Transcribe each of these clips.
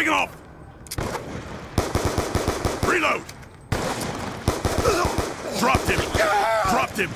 Topping off! Reload! Dropped him! Dropped him!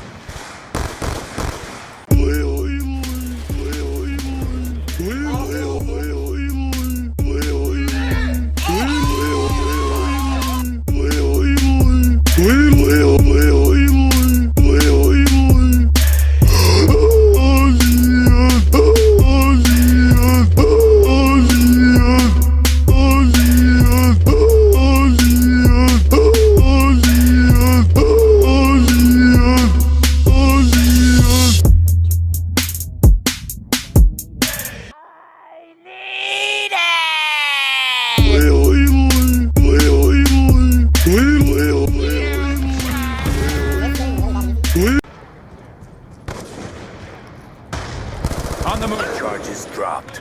On the move. Charges dropped.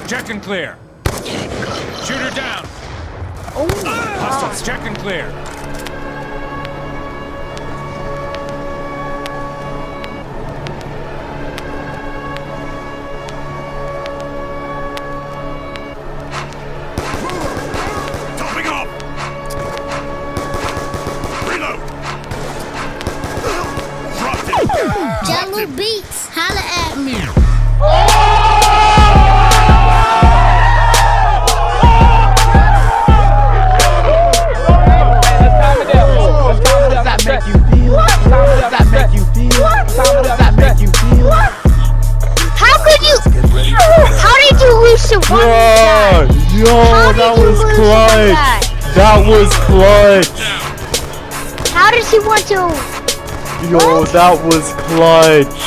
Check and clear. Shooter down. Oh, Hostiles, check and clear. Topping off! Reload! Dropped him! Jello Beats, holla at me. How could you? How did you lose to one guy? Yo, that was clutch. That was clutch. How did he want to? Yo, that was clutch.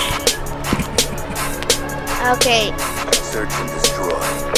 Okay. Search and destroy.